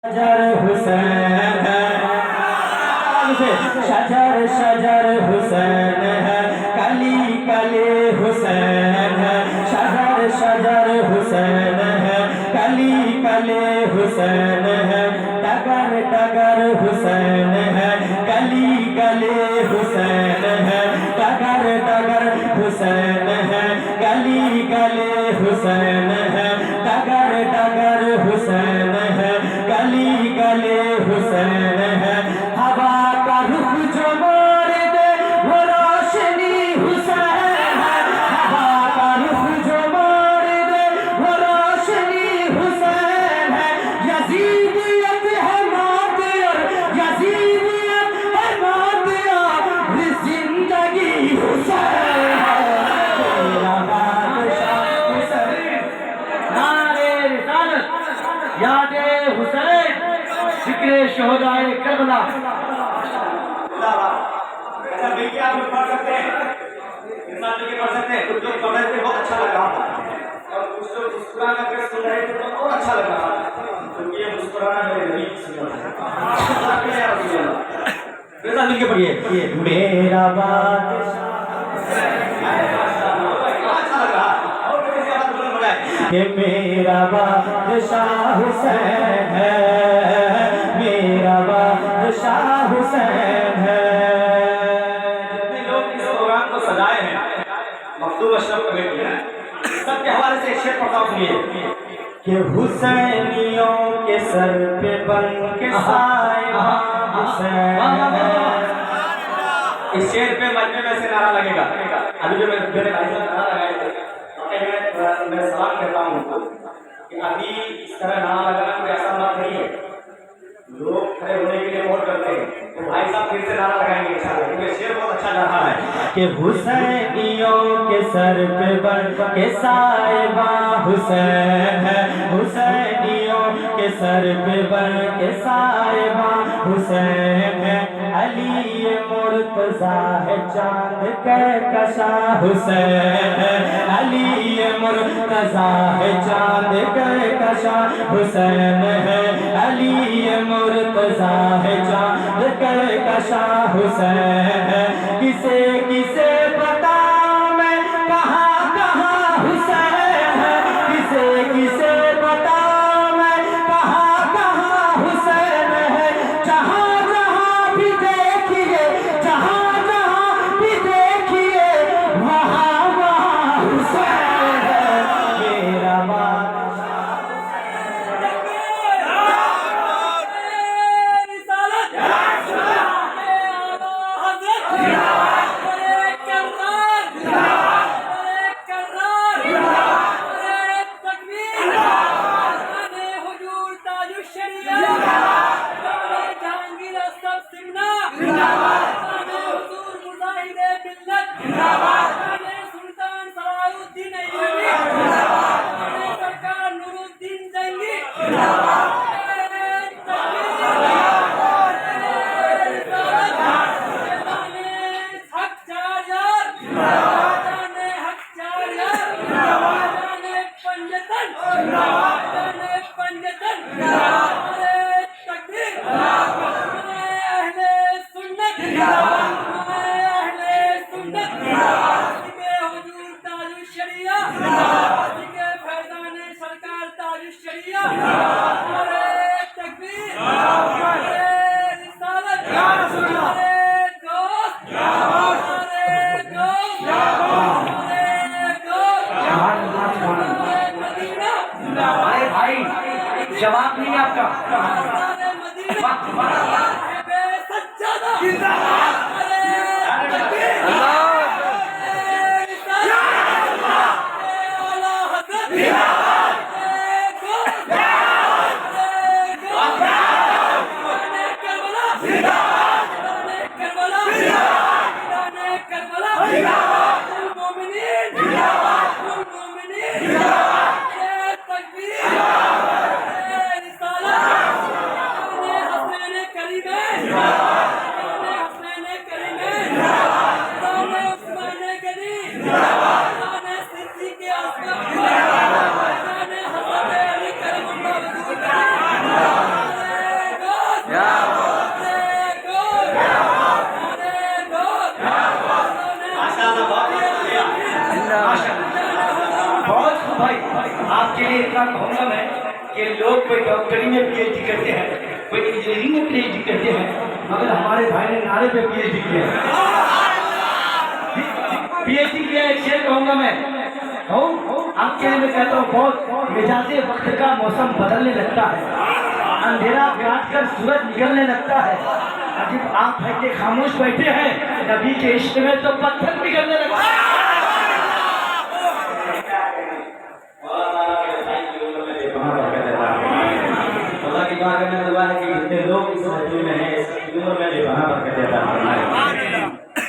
शजर हुसैन है, शजर शजर हुसैन है, कली कली हुसैन है, शजर शजर हुसैन है, कली कली हुसैन है, टगर टगर हुसैन है, कली कली हुसैन है, टगर टगर हुसैन है, कली कली हुसैन है, टगर टगर हुसैन है, गली गली हुसैन है। हवा का रुख जो मोड़ दे वो रोशनी हुसैन है, हवा का रुख जो मोड़ दे वो रोशनी हुसैन है। यजीदियत है मौत और यजीदियत है मौत और जिंदगी हुसैन है। मेरा बादशाह हुसैन, नारे रिसालत, यादे हुसैन, जिक्रे शोहदाए करबला। ऐसा मिलके आप लोग पढ़ सकते हैं, इंसान मिलके पढ़ सकते हैं। कुछ लोग पढ़ रहे थे, बहुत अच्छा लग रहा था, और कुछ लोग मुस्कुराना करके सुन रहे थे तो और अच्छा लग रहा था, क्योंकि ये मुस्कुराना मेरे नबी की सुन्नत है। ऐसा मिलके पढ़िए, मेरा बादशाह अच्छा लग रहा है। और किसी का हाथ बुलंद बनाए कि मेरा बादशाह हुसैन है, मेरा बादशाह हुसैन है। जितने लोग इस प्रोग्राम को सजाए हैं, मखदूम अशरफ कमेटी है, सबके हवाले से एक शेर पढ़ता हूं, सुनिए कि हुसैनियों के सर पे बन के साया हुसैन है। इस शेर पे मजमे में से नारा लगेगा। अभी जो मेरे भाई साहब नारा लगाए थे, मैं सवाल करता हूँ कि अभी इस तरह नारा लगाना कोई आसान बात नहीं है। लोग खड़े होने के लिए वोट करते हैं, तो भाई साहब फिर से नारा लगाएंगे इंशाल्लाह, क्योंकि शेर बहुत अच्छा जा रहा है कि हुसैनियों के सर पे बन के साहिबा हुसैन है, हुसैनियों के सर पे बन के साहिबा हुसैन है। अली मुर्तजा है चांद के कशा हुसैन है, अली मुर्तजा है चांद के कशा हुसैन है, अली मुर्तजा है चांद के कशा हुसैन है। किसे किसे बताऊं मैं कहाँ कहाँ हुसैन है, किसे किसे बताऊं मैं कहाँ कहाँ हुसैन है। जहाँ जहाँ भी देखिए, जहाँ जहाँ भी देखिए, वहाँ वहाँ हुसैन है। मेरा जवाब नहीं आपका। कहना कहूँगा मैं कि लोग कोई डॉक्टरी में पीएचडी करते हैं, कोई इंजीनियरिंग में पीएचडी करते हैं, मगर हमारे भाई ने नारे पे पीएचडी किया है। पीएचडी किया है। एक शेर कहूँगा मैं, कहूँ आपके लिए मैं कहता हूँ, बहुत मिजाजे वक्त का मौसम बदलने लगता है, अंधेरा काट कर सूरज निकलने लगता है। अजीब आप है के खामोश बैठे हैं, नबी के इश्क में तो पत्थर पिघलने लगता है।